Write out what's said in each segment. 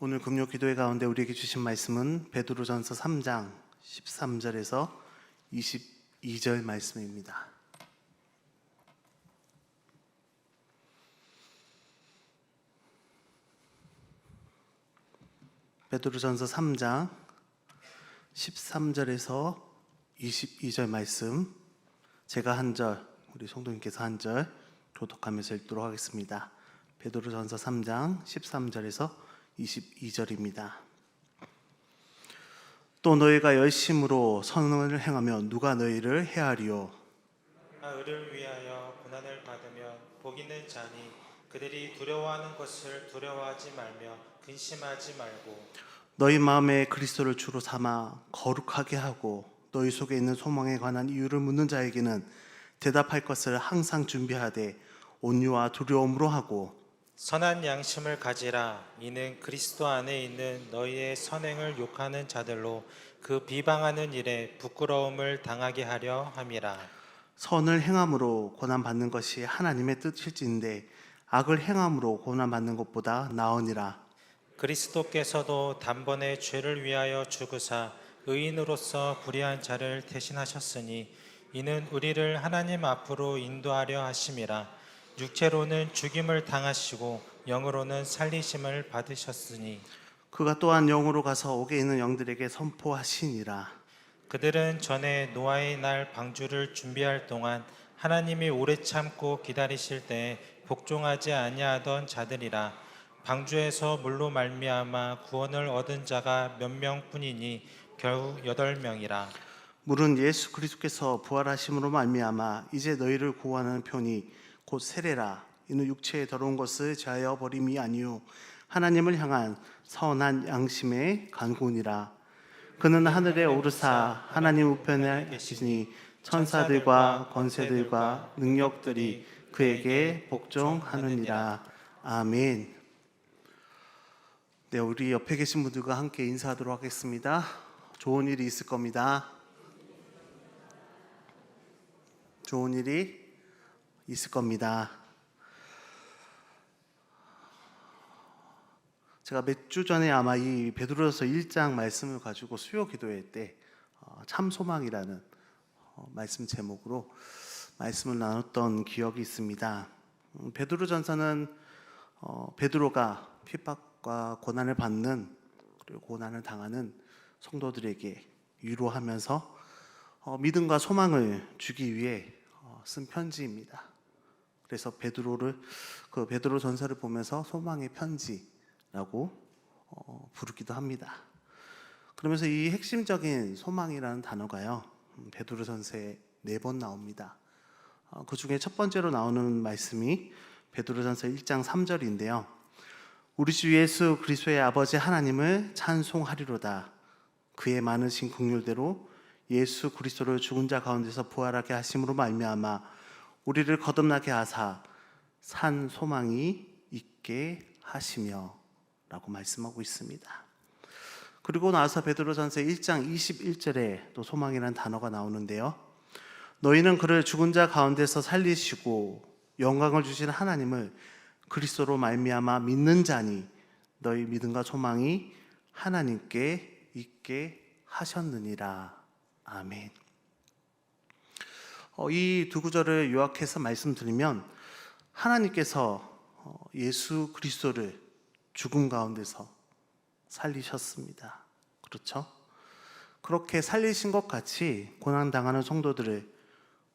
오늘 금요 기도회 가운데 우리에게 주신 말씀은 베드로전서 3장 13절에서 22절 말씀입니다. 베드로전서 3장 13절에서 22절 말씀, 제가 한 절, 우리 성도님께서 한 절 교독하면서 읽도록 하겠습니다. 베드로전서 3장 13절에서 22절입니다. 또 너희가 열심으로 선을 행하면 누가 너희를 해하리요? 의를 위하여 고난을 받으면 복 있는 자니 그들이 두려워하는 것을 두려워하지 말며 근심하지 말고 너희 마음에 그리스도를 주로 삼아 거룩하게 하고 너희 속에 있는 소망에 관한 이유를 묻는 자에게는 대답할 것을 항상 준비하되 온유와 두려움으로 하고 선한 양심을 가지라. 이는 그리스도 안에 있는 너희의 선행을 욕하는 자들로 그 비방하는 일에 부끄러움을 당하게 하려 함이라. 선을 행함으로 고난받는 것이 하나님의 뜻일진데 악을 행함으로 고난받는 것보다 나으니라. 그리스도께서도 단번에 죄를 위하여 죽으사 의인으로서 불의한 자를 대신하셨으니 이는 우리를 하나님 앞으로 인도하려 하심이라. 육체로는 죽임을 당하시고 영으로는 살리심을 받으셨으니 그가 또한 영으로 가서 옥에 있는 영들에게 선포하시니라. 그들은 전에 노아의 날 방주를 준비할 동안 하나님이 오래 참고 기다리실 때에 복종하지 아니하던 자들이라. 방주에서 물로 말미암아 구원을 얻은 자가 몇 명뿐이니 겨우 8명이라. 물은 예수 그리스도께서 부활하심으로 말미암아 이제 너희를 구원하는 편이 곧 세례라. 이는 육체의 더러운 것을 제하여 버림이 아니요 하나님을 향한 선한 양심의 간구니라. 그는 하늘에 오르사 하나님 우편에 계시니 천사들과 권세들과 능력들이 그에게 복종하느니라. 아멘. 네, 우리 옆에 계신 분들과 함께 인사하도록 하겠습니다. 좋은 일이 있을 겁니다. 좋은 일이 있을 겁니다. 제가 몇 주 전에 아마 이 베드로전서 1장 말씀을 가지고 수요 기도회 때 참 소망이라는 말씀 제목으로 말씀을 나눴던 기억이 있습니다. 베드로전서는 베드로가 핍박과 고난을 받는 그리고 고난을 당하는 성도들에게 위로하면서 믿음과 소망을 주기 위해 쓴 편지입니다. 그래서 베드로 전서를 보면서 소망의 편지라고 부르기도 합니다. 그러면서 이 핵심적인 소망이라는 단어가요, 베드로 전서에 4번 나옵니다. 그 중에 첫 번째로 나오는 말씀이 베드로 전서 1장 3절인데요. 우리 주 예수 그리스도의 아버지 하나님을 찬송하리로다. 그의 많으신 긍휼대로 예수 그리스도를 죽은 자 가운데서 부활하게 하심으로 말미암아 우리를 거듭나게 하사 산 소망이 있게 하시며 라고 말씀하고 있습니다. 그리고 나서 베드로전서 1장 21절에 또 소망이라는 단어가 나오는데요. 너희는 그를 죽은 자 가운데서 살리시고 영광을 주신 하나님을 그리스도로 말미암아 믿는 자니 너희 믿음과 소망이 하나님께 있게 하셨느니라. 아멘. 이 두 구절을 요약해서 말씀드리면 하나님께서 예수 그리스도를 죽음 가운데서 살리셨습니다. 그렇죠? 그렇게 살리신 것 같이 고난당하는 성도들을,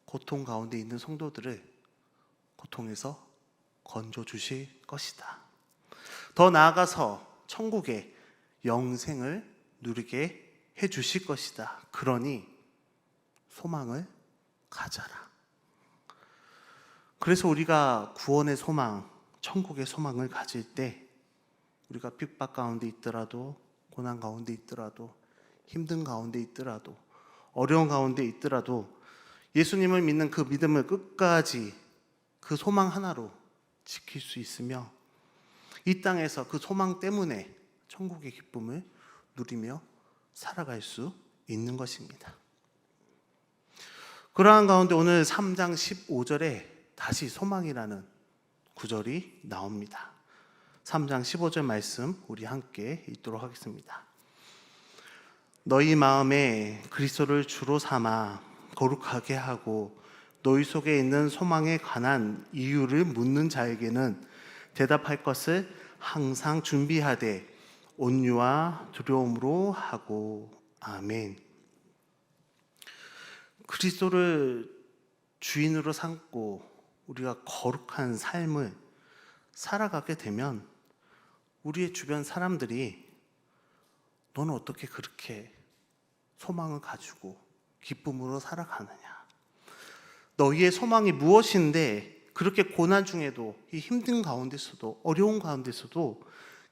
고통 가운데 있는 성도들을 고통에서 건져 주실 것이다. 더 나아가서 천국의 영생을 누리게 해 주실 것이다. 그러니 소망을 가져라. 그래서 우리가 구원의 소망, 천국의 소망을 가질 때 우리가 핍박 가운데 있더라도, 고난 가운데 있더라도, 힘든 가운데 있더라도, 어려운 가운데 있더라도 예수님을 믿는 그 믿음을 끝까지 그 소망 하나로 지킬 수 있으며 이 땅에서 그 소망 때문에 천국의 기쁨을 누리며 살아갈 수 있는 것입니다. 그러한 가운데 오늘 3장 15절에 다시 소망이라는 구절이 나옵니다. 3장 15절 말씀 우리 함께 읽도록 하겠습니다. 너희 마음에 그리스도를 주로 삼아 거룩하게 하고 너희 속에 있는 소망에 관한 이유를 묻는 자에게는 대답할 것을 항상 준비하되 온유와 두려움으로 하고. 아멘. 그리스도를 주인으로 삼고 우리가 거룩한 삶을 살아가게 되면 우리의 주변 사람들이 너는 어떻게 그렇게 소망을 가지고 기쁨으로 살아가느냐, 너희의 소망이 무엇인데 그렇게 고난 중에도 이 힘든 가운데서도 어려운 가운데서도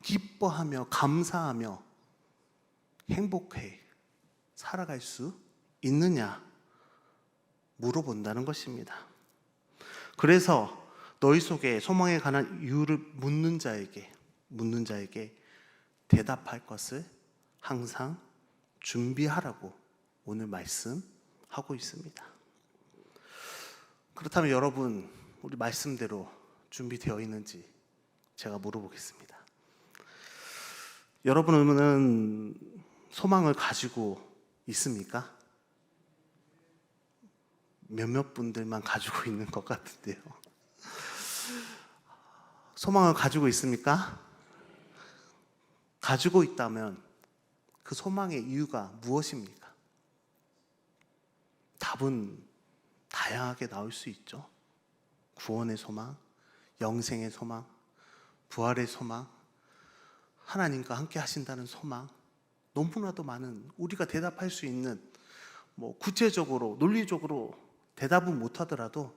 기뻐하며 감사하며 행복해 살아갈 수 있느냐 물어본다는 것입니다. 그래서 너희 속에 소망에 관한 이유를 묻는 자에게 대답할 것을 항상 준비하라고 오늘 말씀하고 있습니다. 그렇다면 여러분, 우리 말씀대로 준비되어 있는지 제가 물어보겠습니다. 여러분은 소망을 가지고 있습니까? 몇몇 분들만 가지고 있는 것 같은데요. 소망을 가지고 있습니까? 가지고 있다면 그 소망의 이유가 무엇입니까? 답은 다양하게 나올 수 있죠. 구원의 소망, 영생의 소망, 부활의 소망, 하나님과 함께 하신다는 소망, 너무나도 많은 우리가 대답할 수 있는 구체적으로 논리적으로 대답은 못하더라도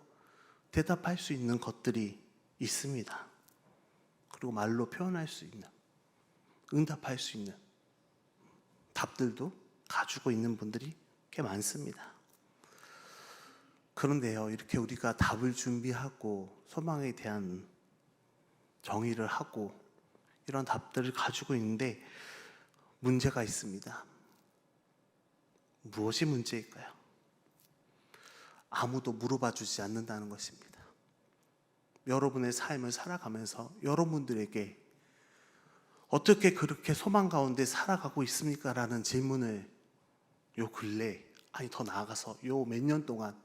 대답할 수 있는 것들이 있습니다. 그리고 말로 표현할 수 있는, 응답할 수 있는 답들도 가지고 있는 분들이 꽤 많습니다. 그런데요, 이렇게 우리가 답을 준비하고 소망에 대한 정의를 하고 이런 답들을 가지고 있는데 문제가 있습니다. 무엇이 문제일까요? 아무도 물어봐 주지 않는다는 것입니다. 여러분의 삶을 살아가면서 여러분들에게 어떻게 그렇게 소망 가운데 살아가고 있습니까? 라는 질문을 요 근래, 더 나아가서 요 몇 년 동안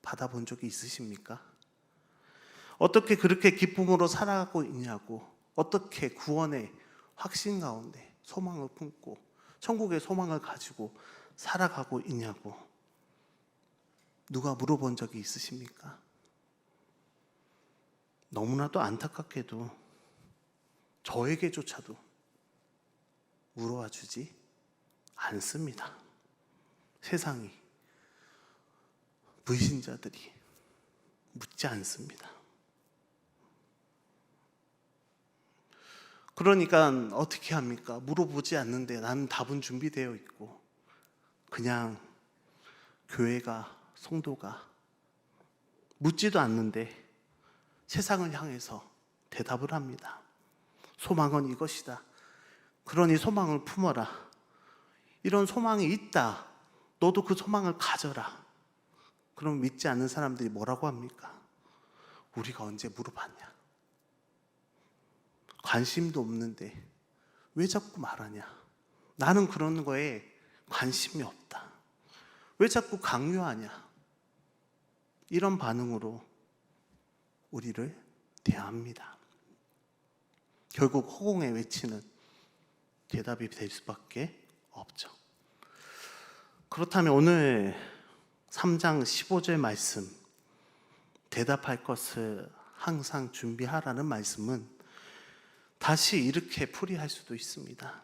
받아본 적이 있으십니까? 어떻게 그렇게 기쁨으로 살아가고 있냐고, 어떻게 구원의 확신 가운데 소망을 품고 천국의 소망을 가지고 살아가고 있냐고 누가 물어본 적이 있으십니까? 너무나도 안타깝게도 저에게조차도 물어봐 주지 않습니다. 세상이, 불신자들이 묻지 않습니다. 그러니까 어떻게 합니까? 물어보지 않는데 나는 답은 준비되어 있고 그냥 교회가, 성도가 묻지도 않는데 세상을 향해서 대답을 합니다. 소망은 이것이다. 그러니 소망을 품어라. 이런 소망이 있다. 너도 그 소망을 가져라. 그럼 믿지 않는 사람들이 뭐라고 합니까? 우리가 언제 물어봤냐? 관심도 없는데 왜 자꾸 말하냐? 나는 그런 거에 관심이 없다. 왜 자꾸 강요하냐? 이런 반응으로 우리를 대합니다. 결국 허공에 외치는 대답이 될 수밖에 없죠. 그렇다면 오늘 3장 15절 말씀, 대답할 것을 항상 준비하라는 말씀은 다시 이렇게 풀이할 수도 있습니다.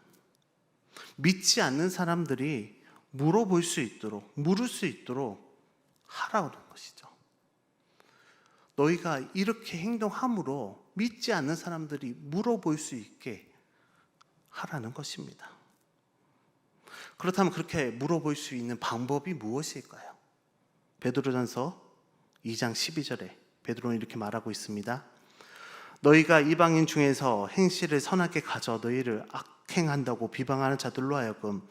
믿지 않는 사람들이 물어볼 수 있도록, 물을 수 있도록 하라는 것이죠. 너희가 이렇게 행동함으로 믿지 않는 사람들이 물어볼 수 있게 하라는 것입니다. 그렇다면 그렇게 물어볼 수 있는 방법이 무엇일까요? 베드로전서 2장 12절에 베드로는 이렇게 말하고 있습니다. 너희가 이방인 중에서 행실을 선하게 가져 너희를 악행한다고 비방하는 자들로 하여금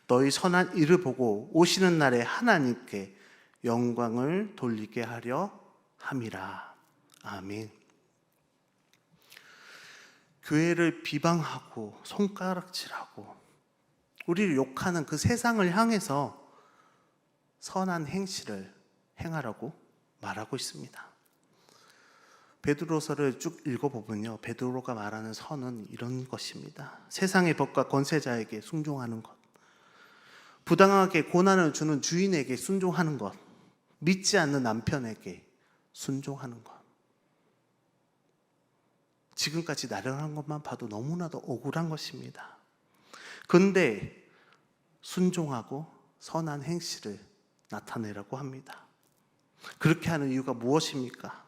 너희 선한 일을 보고 오시는 날에 하나님께 영광을 돌리게 하려 함이라. 아멘. 교회를 비방하고 손가락질하고 우리를 욕하는 그 세상을 향해서 선한 행실을 행하라고 말하고 있습니다. 베드로서를 쭉 읽어보면요, 베드로가 말하는 선은 이런 것입니다. 세상의 법과 권세자에게 순종하는 것, 부당하게 고난을 주는 주인에게 순종하는 것, 믿지 않는 남편에게 순종하는 것. 지금까지 나열한 것만 봐도 너무나도 억울한 것입니다. 그런데 순종하고 선한 행실을 나타내라고 합니다. 그렇게 하는 이유가 무엇입니까?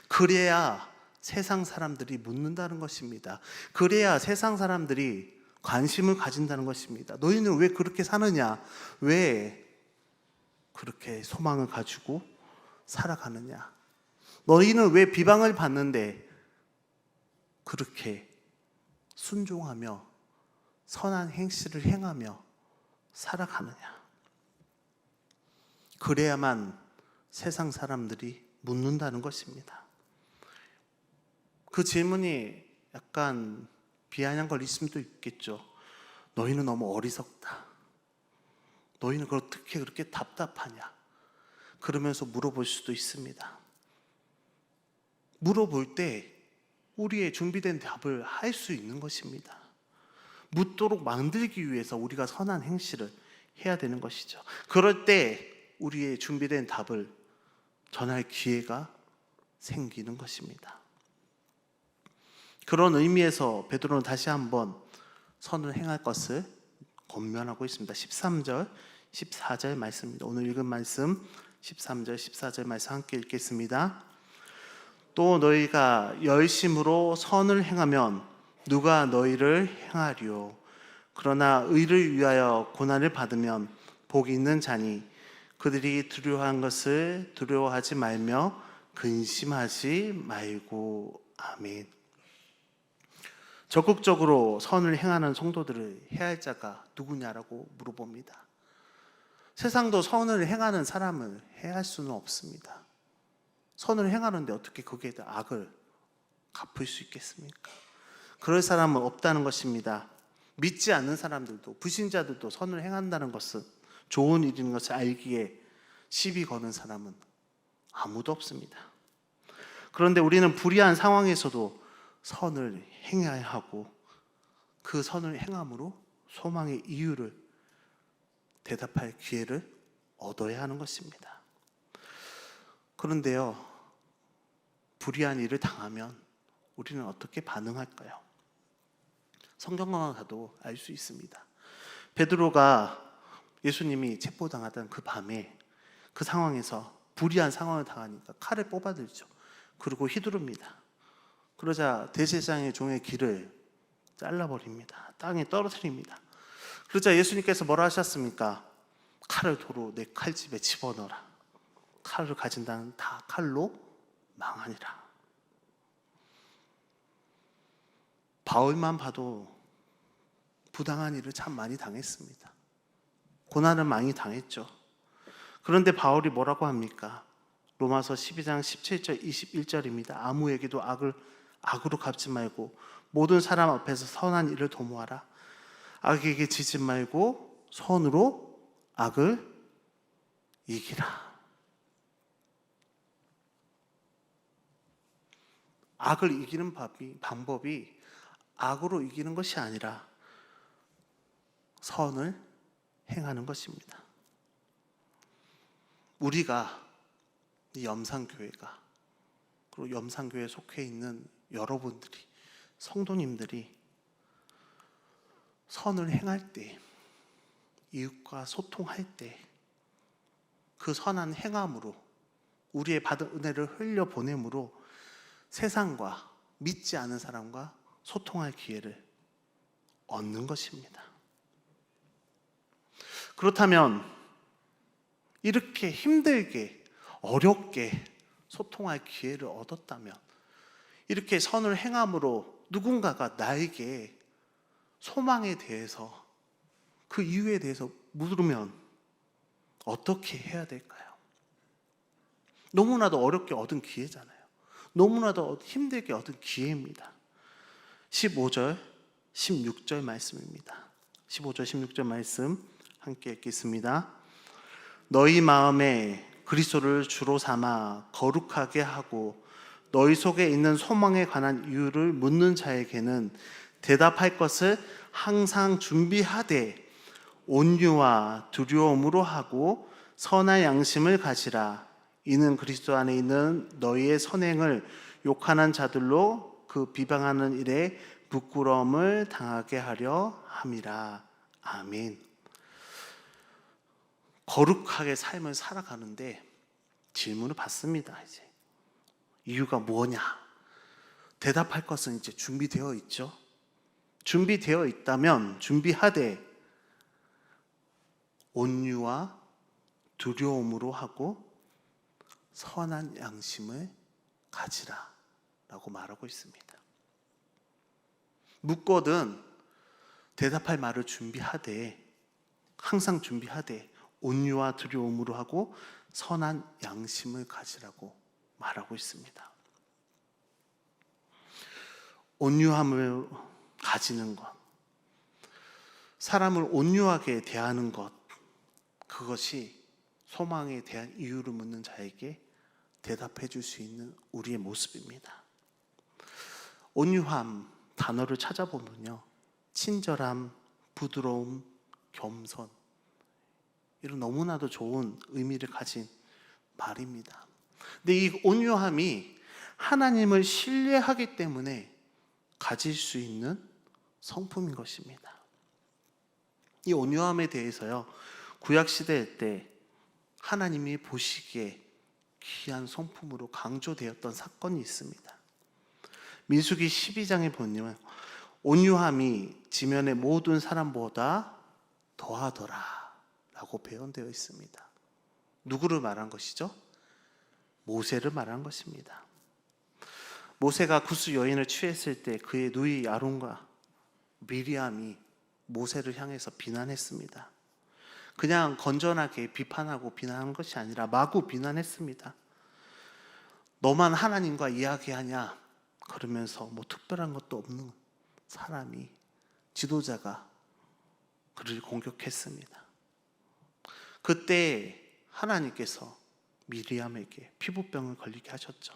그래야 세상 사람들이 묻는다는 것입니다. 그래야 세상 사람들이 관심을 가진다는 것입니다. 너희는 왜 그렇게 사느냐? 왜 그렇게 소망을 가지고 살아가느냐? 너희는 왜 비방을 받는데 그렇게 순종하며 선한 행실을 행하며 살아가느냐? 그래야만 세상 사람들이 묻는다는 것입니다. 그 질문이 약간 비아냥 걸 있음도 있겠죠. 너희는 너무 어리석다. 너희는 어떻게 그렇게 답답하냐? 그러면서 물어볼 수도 있습니다. 물어볼 때 우리의 준비된 답을 할 수 있는 것입니다. 묻도록 만들기 위해서 우리가 선한 행실을 해야 되는 것이죠. 그럴 때 우리의 준비된 답을 전할 기회가 생기는 것입니다. 그런 의미에서 베드로는 다시 한번 선을 행할 것을 권면하고 있습니다. 13절, 14절 말씀입니다. 오늘 읽은 말씀 13절, 14절 말씀 함께 읽겠습니다. 또 너희가 열심으로 선을 행하면 누가 너희를 행하리요? 그러나 의를 위하여 고난을 받으면 복이 있는 자니 그들이 두려워한 것을 두려워하지 말며 근심하지 말고. 아멘. 적극적으로 선을 행하는 성도들을 해야 할 자가 누구냐라고 물어봅니다. 세상도 선을 행하는 사람을 해야 할 수는 없습니다. 선을 행하는데 어떻게 거기에 악을 갚을 수 있겠습니까? 그럴 사람은 없다는 것입니다. 믿지 않는 사람들도, 불신자들도 선을 행한다는 것은 좋은 일인 것을 알기에 시비 거는 사람은 아무도 없습니다. 그런데 우리는 불의한 상황에서도 선을 행해야 하고 그 선을 행함으로 소망의 이유를 대답할 기회를 얻어야 하는 것입니다. 그런데요, 불의한 일을 당하면 우리는 어떻게 반응할까요? 성경만 가도 알 수 있습니다. 베드로가 예수님이 체포당하던 그 밤에 그 상황에서 불의한 상황을 당하니까 칼을 뽑아들죠. 그리고 휘두릅니다. 그러자 대제사장의 종의 귀를 잘라버립니다. 땅에 떨어뜨립니다. 그러자 예수님께서 뭐라 하셨습니까? 칼을 도로 내 칼집에 집어넣어라. 칼을 가진 자는 다 칼로 망하니라. 바울만 봐도 부당한 일을 참 많이 당했습니다. 고난을 많이 당했죠. 그런데 바울이 뭐라고 합니까? 로마서 12장 17절 21절입니다. 아무에게도 악으로 갚지 말고 모든 사람 앞에서 선한 일을 도모하라. 악에게 지지 말고 선으로 악을 이기라. 악을 이기는 방법이 악으로 이기는 것이 아니라 선을 행하는 것입니다. 우리가 이 염산교회가, 그리고 염산교회에 속해 있는 여러분들이, 성도님들이 선을 행할 때, 이웃과 소통할 때 그 선한 행함으로 우리의 받은 은혜를 흘려보냄으로 세상과 믿지 않은 사람과 소통할 기회를 얻는 것입니다. 그렇다면 이렇게 힘들게 어렵게 소통할 기회를 얻었다면, 이렇게 선을 행함으로 누군가가 나에게 소망에 대해서, 그 이유에 대해서 물으면 어떻게 해야 될까요? 너무나도 어렵게 얻은 기회잖아요. 너무나도 힘들게 얻은 기회입니다. 15절, 16절 말씀입니다. 15절, 16절 말씀 함께 읽겠습니다. 너희 마음에 그리스도를 주로 삼아 거룩하게 하고 너희 속에 있는 소망에 관한 이유를 묻는 자에게는 대답할 것을 항상 준비하되 온유와 두려움으로 하고 선한 양심을 가지라. 이는 그리스도 안에 있는 너희의 선행을 욕하는 자들로 그 비방하는 일에 부끄러움을 당하게 하려 함이라. 아멘. 거룩하게 삶을 살아가는데 질문을 받습니다. 이제 이유가 뭐냐? 대답할 것은 이제 준비되어 있죠. 준비되어 있다면 준비하되 온유와 두려움으로 하고 선한 양심을 가지라 라고 말하고 있습니다. 묻거든 대답할 말을 준비하되 항상 준비하되 온유와 두려움으로 하고 선한 양심을 가지라고 말하고 있습니다. 온유함을 가지는 것, 사람을 온유하게 대하는 것, 그것이 소망에 대한 이유를 묻는 자에게 대답해 줄 수 있는 우리의 모습입니다. 온유함 단어를 찾아보면요, 친절함, 부드러움, 겸손, 이런 너무나도 좋은 의미를 가진 말입니다. 근데 이 온유함이 하나님을 신뢰하기 때문에 가질 수 있는 성품인 것입니다. 이 온유함에 대해서요, 구약시대 때 하나님이 보시기에 귀한 성품으로 강조되었던 사건이 있습니다. 민수기 12장에 보면 온유함이 지면의 모든 사람보다 더하더라 라고 표현되어 있습니다. 누구를 말한 것이죠? 모세를 말한 것입니다. 모세가 구스 여인을 취했을 때 그의 누이 아론과 미리암이 모세를 향해서 비난했습니다. 그냥 건전하게 비판하고 비난한 것이 아니라 마구 비난했습니다. 너만 하나님과 이야기하냐? 그러면서 뭐 특별한 것도 없는 사람이, 지도자가 그를 공격했습니다. 그때 하나님께서 미리암에게 피부병을 걸리게 하셨죠.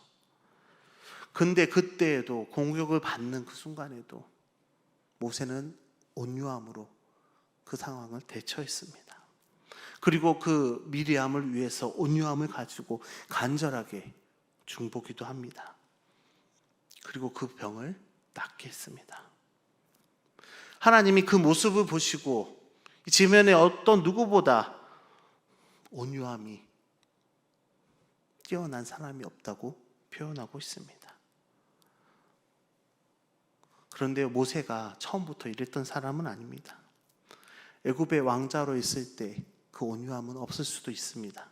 근데 그때에도 공격을 받는 그 순간에도 모세는 온유함으로 그 상황을 대처했습니다. 그리고 그 미리암을 위해서 온유함을 가지고 간절하게 중보기도 합니다. 그리고 그 병을 낫게 했습니다. 하나님이 그 모습을 보시고 지면에 어떤 누구보다 온유함이 뛰어난 사람이 없다고 표현하고 있습니다. 그런데 모세가 처음부터 이랬던 사람은 아닙니다. 애굽의 왕자로 있을 때 그 온유함은 없을 수도 있습니다.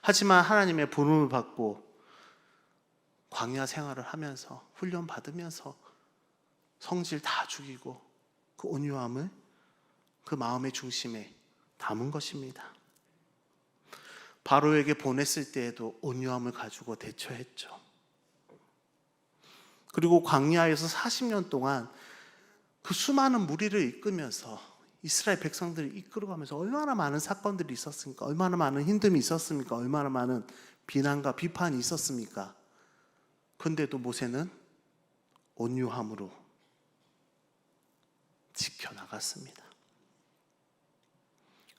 하지만 하나님의 부름을 받고 광야 생활을 하면서 훈련 받으면서 성질 다 죽이고 그 온유함을 그 마음의 중심에 담은 것입니다. 바로에게 보냈을 때에도 온유함을 가지고 대처했죠. 그리고 광야에서 40년 동안 그 수많은 무리를 이끌면서 이스라엘 백성들을 이끌어가면서 얼마나 많은 사건들이 있었습니까? 얼마나 많은 힘듦이 있었습니까? 얼마나 많은 비난과 비판이 있었습니까? 근데도 모세는 온유함으로 지켜나갔습니다.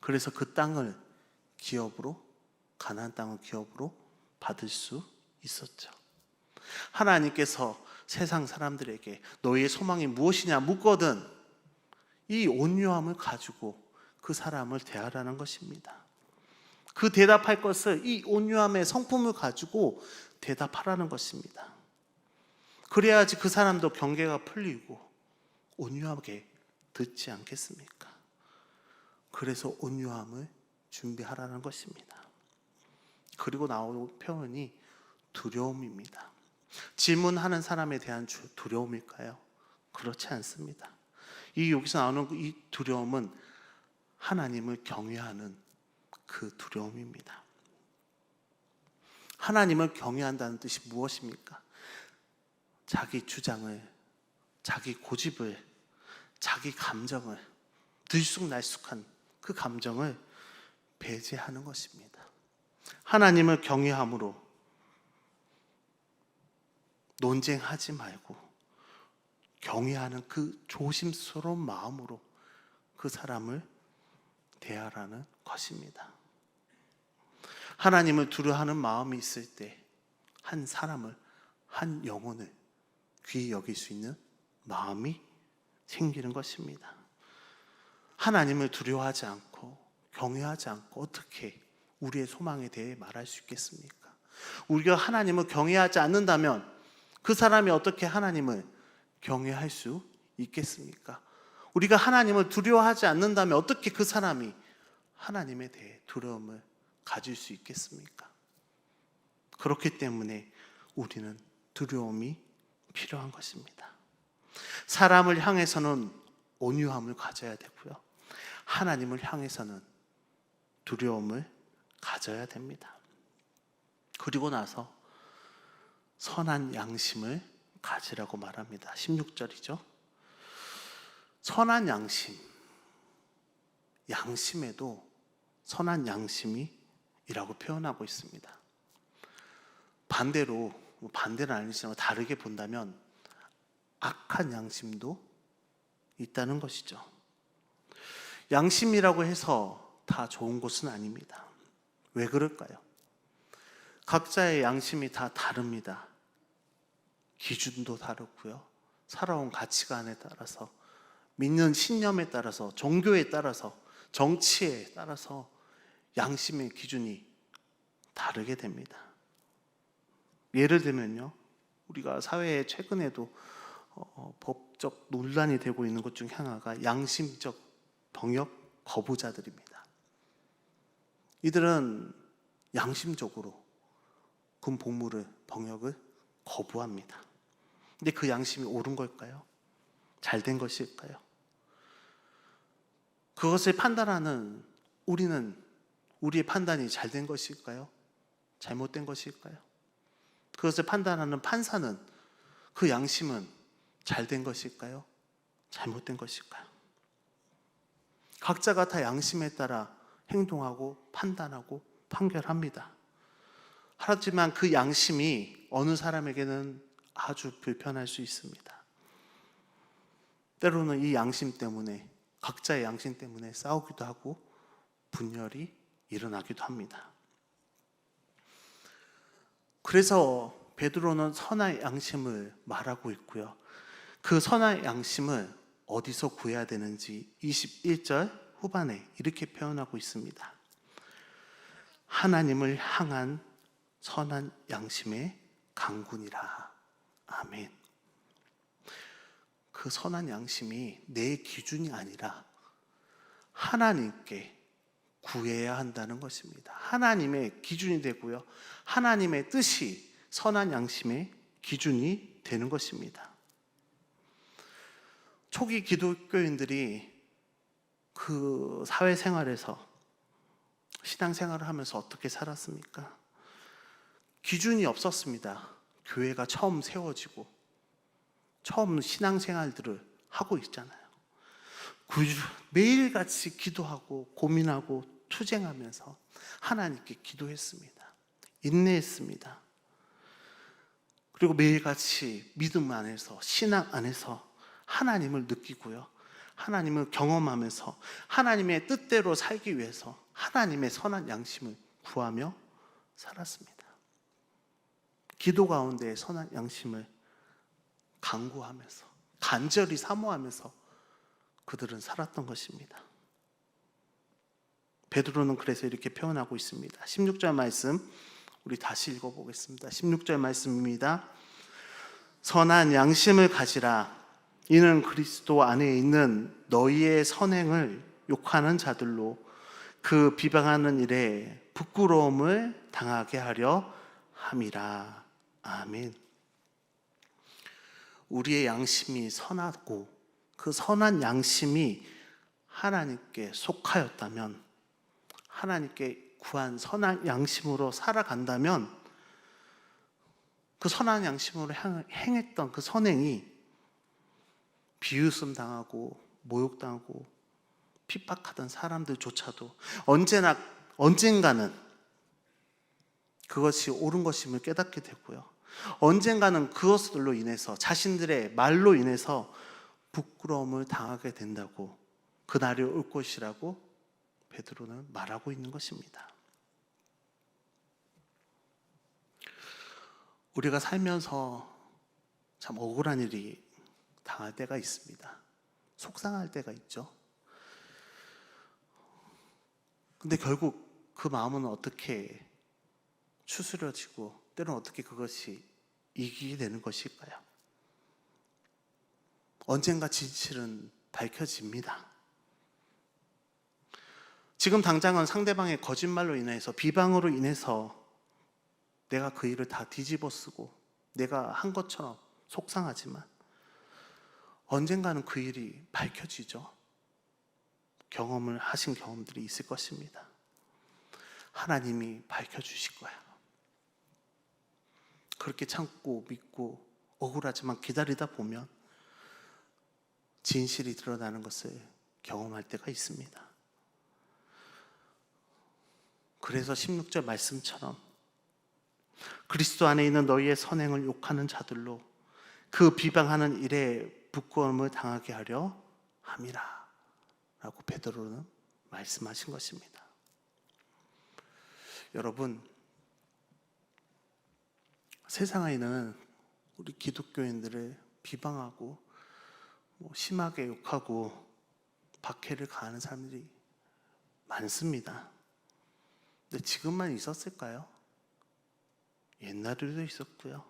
그래서 그 땅을 기업으로, 가나안 땅을 기업으로 받을 수 있었죠. 하나님께서 세상 사람들에게 너희의 소망이 무엇이냐 묻거든 이 온유함을 가지고 그 사람을 대하라는 것입니다. 그 대답할 것을 이 온유함의 성품을 가지고 대답하라는 것입니다. 그래야지 그 사람도 경계가 풀리고 온유하게 듣지 않겠습니까? 그래서 온유함을 준비하라는 것입니다. 그리고 나오는 표현이 두려움입니다. 질문하는 사람에 대한 두려움일까요? 그렇지 않습니다. 여기서 나오는 이 두려움은 하나님을 경외하는 그 두려움입니다. 하나님을 경외한다는 뜻이 무엇입니까? 자기 주장을 자기 고집을, 자기 감정을, 들쑥날쑥한 그 감정을 배제하는 것입니다. 하나님을 경외함으로 논쟁하지 말고 경외하는 그 조심스러운 마음으로 그 사람을 대하라는 것입니다. 하나님을 두려워하는 마음이 있을 때 한 사람을, 한 영혼을 귀히 여길 수 있는 마음이 생기는 것입니다. 하나님을 두려워하지 않고 경외하지 않고 어떻게 우리의 소망에 대해 말할 수 있겠습니까? 우리가 하나님을 경외하지 않는다면 그 사람이 어떻게 하나님을 경외할 수 있겠습니까? 우리가 하나님을 두려워하지 않는다면 어떻게 그 사람이 하나님에 대해 두려움을 가질 수 있겠습니까? 그렇기 때문에 우리는 두려움이 필요한 것입니다. 사람을 향해서는 온유함을 가져야 되고요. 하나님을 향해서는 두려움을 가져야 됩니다. 그리고 나서 선한 양심을 가지라고 말합니다. 16절이죠. 선한 양심, 양심에도 선한 양심이라고 표현하고 있습니다. 반대로, 반대는 아니지만 다르게 본다면 악한 양심도 있다는 것이죠. 양심이라고 해서 다 좋은 것은 아닙니다. 왜 그럴까요? 각자의 양심이 다 다릅니다. 기준도 다르고요. 살아온 가치관에 따라서, 믿는 신념에 따라서, 종교에 따라서, 정치에 따라서 양심의 기준이 다르게 됩니다. 예를 들면요, 우리가 사회에 최근에도 법적 논란이 되고 있는 것 중 하나가 양심적 병역 거부자들입니다. 이들은 양심적으로 군 복무를, 병역을 거부합니다. 근데 그 양심이 옳은 걸까요? 잘된 것일까요? 그것을 판단하는 우리의 판단이 잘된 것일까요? 잘못된 것일까요? 그것을 판단하는 판사는 그 양심은 잘된 것일까요? 잘못된 것일까요? 각자가 다 양심에 따라 행동하고 판단하고 판결합니다. 하지만 그 양심이 어느 사람에게는 아주 불편할 수 있습니다. 때로는 이 양심 때문에, 각자의 양심 때문에 싸우기도 하고 분열이 일어나기도 합니다. 그래서 베드로는 선한 양심을 말하고 있고요. 그 선한 양심을 어디서 구해야 되는지 21절 후반에 이렇게 표현하고 있습니다. 하나님을 향한 선한 양심의 강군이라. 아멘. 그 선한 양심이 내 기준이 아니라 하나님께 구해야 한다는 것입니다. 하나님의 기준이 되고요. 하나님의 뜻이 선한 양심의 기준이 되는 것입니다. 초기 기독교인들이 그 사회생활에서, 신앙생활을 하면서 어떻게 살았습니까? 기준이 없었습니다. 교회가 처음 세워지고 처음 신앙생활들을 하고 있잖아요. 매일같이 기도하고 고민하고 투쟁하면서 하나님께 기도했습니다. 인내했습니다. 그리고 매일같이 믿음 안에서, 신앙 안에서 하나님을 느끼고요. 하나님을 경험하면서 하나님의 뜻대로 살기 위해서 하나님의 선한 양심을 구하며 살았습니다. 기도 가운데 선한 양심을 간구하면서 간절히 사모하면서 그들은 살았던 것입니다. 베드로는 그래서 이렇게 표현하고 있습니다. 16절 말씀 우리 다시 읽어보겠습니다. 16절 말씀입니다. 선한 양심을 가지라. 이는 그리스도 안에 있는 너희의 선행을 욕하는 자들로 그 비방하는 일에 부끄러움을 당하게 하려 함이라. 아멘. 우리의 양심이 선하고 그 선한 양심이 하나님께 속하였다면, 하나님께 구한 선한 양심으로 살아간다면 그 선한 양심으로 행했던 그 선행이 비웃음 당하고 모욕당하고 핍박하던 사람들조차도 언젠가는 그것이 옳은 것임을 깨닫게 되고요. 언젠가는 그것들로 인해서 자신들의 말로 인해서 부끄러움을 당하게 된다고, 그날이 올 것이라고 베드로는 말하고 있는 것입니다. 우리가 살면서 참 억울한 일이 당할 때가 있습니다. 속상할 때가 있죠. 근데 결국 그 마음은 어떻게 추스려지고 때로는 어떻게 그것이 이기게 되는 것일까요? 언젠가 진실은 밝혀집니다. 지금 당장은 상대방의 거짓말로 인해서, 비방으로 인해서 내가 그 일을 다 뒤집어 쓰고 내가 한 것처럼 속상하지만 언젠가는 그 일이 밝혀지죠. 경험을 하신 경험들이 있을 것입니다. 하나님이 밝혀주실 거야. 그렇게 참고 믿고 억울하지만 기다리다 보면 진실이 드러나는 것을 경험할 때가 있습니다. 그래서 16절 말씀처럼 그리스도 안에 있는 너희의 선행을 욕하는 자들로 그 비방하는 일에 부끄러움을 당하게 하려 함이라 라고 베드로는 말씀하신 것입니다. 여러분, 세상에는 우리 기독교인들을 비방하고 심하게 욕하고 박해를 가하는 사람들이 많습니다. 근데 지금만 있었을까요? 옛날에도 있었고요.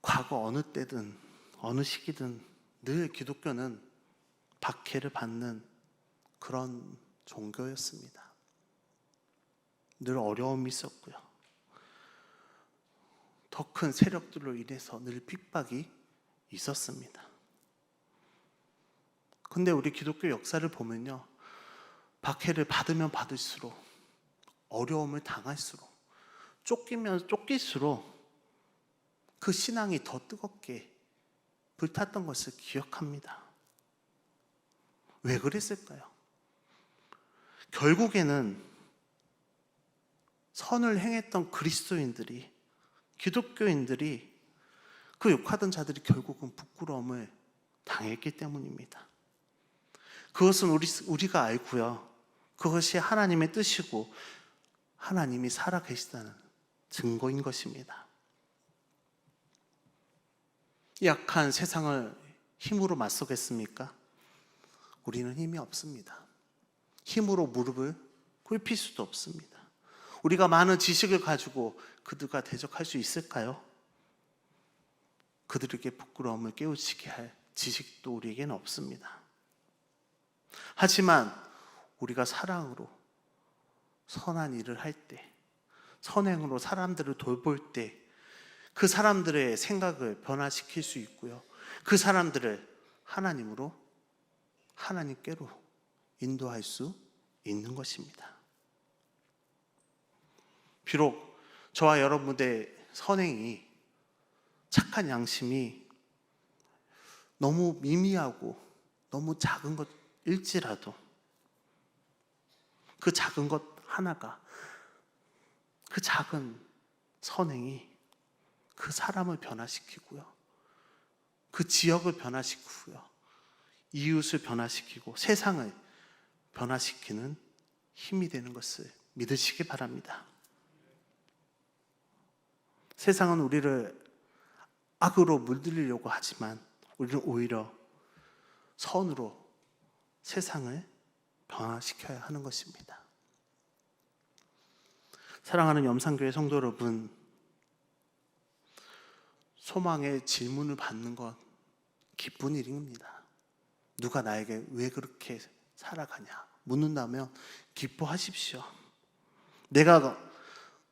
과거 어느 때든 어느 시기든 늘 기독교는 박해를 받는 그런 종교였습니다. 늘 어려움이 있었고요. 더 큰 세력들로 인해서 늘 핍박이 있었습니다. 근데 우리 기독교 역사를 보면요, 박해를 받으면 받을수록, 어려움을 당할수록, 쫓기면 쫓길수록 그 신앙이 더 뜨겁게 불탔던 것을 기억합니다. 왜 그랬을까요? 결국에는 선을 행했던 그리스도인들이, 기독교인들이, 그 욕하던 자들이 결국은 부끄러움을 당했기 때문입니다. 그것은 우리가 알고요, 그것이 하나님의 뜻이고 하나님이 살아계시다는 증거인 것입니다. 약한 세상을 힘으로 맞서겠습니까? 우리는 힘이 없습니다. 힘으로 무릎을 꿇힐 수도 없습니다. 우리가 많은 지식을 가지고 그들과 대적할 수 있을까요? 그들에게 부끄러움을 깨우치게 할 지식도 우리에게는 없습니다. 하지만 우리가 사랑으로 선한 일을 할 때, 선행으로 사람들을 돌볼 때 그 사람들의 생각을 변화시킬 수 있고요, 그 사람들을 하나님으로, 하나님께로 인도할 수 있는 것입니다. 비록 저와 여러분의 선행이, 착한 양심이 너무 미미하고 너무 작은 것일지라도 그 작은 것 하나가, 그 작은 선행이 그 사람을 변화시키고요, 그 지역을 변화시키고요, 이웃을 변화시키고 세상을 변화시키는 힘이 되는 것을 믿으시기 바랍니다. 세상은 우리를 악으로 물들이려고 하지만 우리는 오히려 선으로 세상을 변화시켜야 하는 것입니다. 사랑하는 염산교회 성도 여러분, 소망의 질문을 받는 것 기쁜 일입니다. 누가 나에게 왜 그렇게 살아가냐 묻는다면 기뻐하십시오. 내가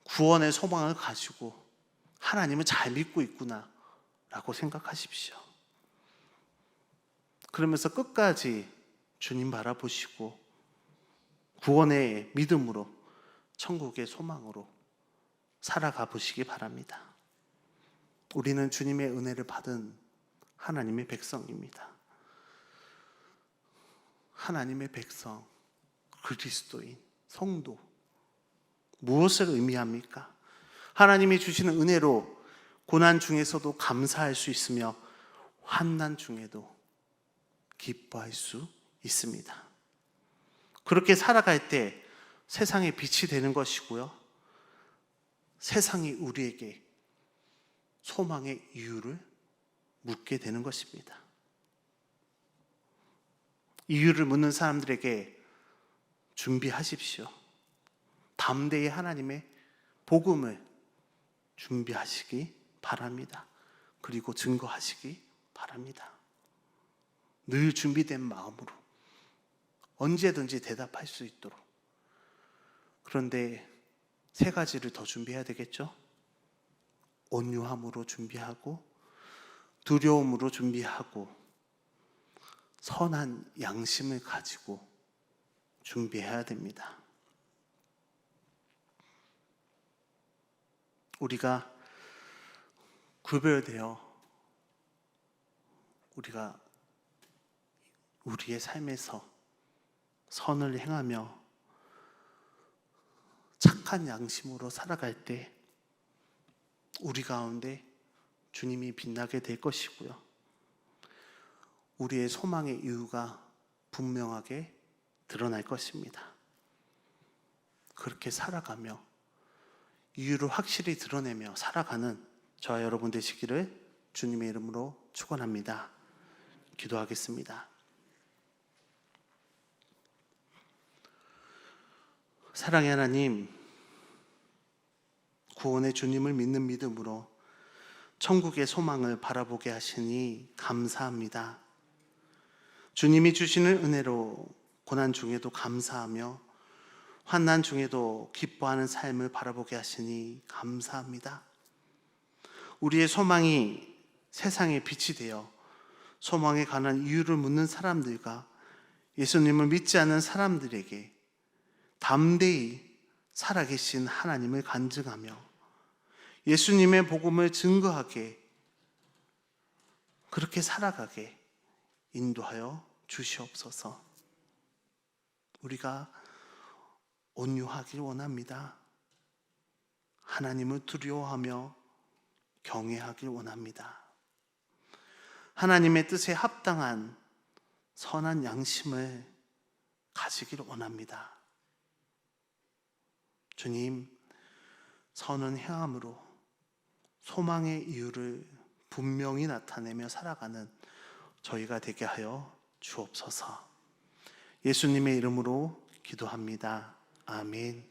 구원의 소망을 가지고 하나님을 잘 믿고 있구나 라고 생각하십시오. 그러면서 끝까지 주님 바라보시고 구원의 믿음으로, 천국의 소망으로 살아가 보시기 바랍니다. 우리는 주님의 은혜를 받은 하나님의 백성입니다. 하나님의 백성, 그리스도인, 성도, 무엇을 의미합니까? 하나님이 주시는 은혜로 고난 중에서도 감사할 수 있으며 환난 중에도 기뻐할 수 있습니다. 그렇게 살아갈 때 세상의 빛이 되는 것이고요, 세상이 우리에게 소망의 이유를 묻게 되는 것입니다. 이유를 묻는 사람들에게 준비하십시오. 담대히 하나님의 복음을 준비하시기 바랍니다. 그리고 증거하시기 바랍니다. 늘 준비된 마음으로 언제든지 대답할 수 있도록. 그런데 세 가지를 더 준비해야 되겠죠? 온유함으로 준비하고, 두려움으로 준비하고, 선한 양심을 가지고 준비해야 됩니다. 우리가 구별되어 우리가 우리의 삶에서 선을 행하며 착한 양심으로 살아갈 때 우리 가운데 주님이 빛나게 될 것이고요, 우리의 소망의 이유가 분명하게 드러날 것입니다. 그렇게 살아가며 이유를 확실히 드러내며 살아가는 저와 여러분 되시기를 주님의 이름으로 축원합니다. 기도하겠습니다. 사랑의 하나님, 구원의 주님을 믿는 믿음으로 천국의 소망을 바라보게 하시니 감사합니다. 주님이 주시는 은혜로 고난 중에도 감사하며 환난 중에도 기뻐하는 삶을 바라보게 하시니 감사합니다. 우리의 소망이 세상의 빛이 되어 소망에 관한 이유를 묻는 사람들과 예수님을 믿지 않는 사람들에게 담대히 살아계신 하나님을 간증하며 예수님의 복음을 증거하게, 그렇게 살아가게 인도하여 주시옵소서. 우리가 온유하길 원합니다. 하나님을 두려워하며 경외하길 원합니다. 하나님의 뜻에 합당한 선한 양심을 가지기를 원합니다. 주님, 선은 행함으로 소망의 이유를 분명히 나타내며 살아가는 저희가 되게 하여 주옵소서. 예수님의 이름으로 기도합니다. 아멘.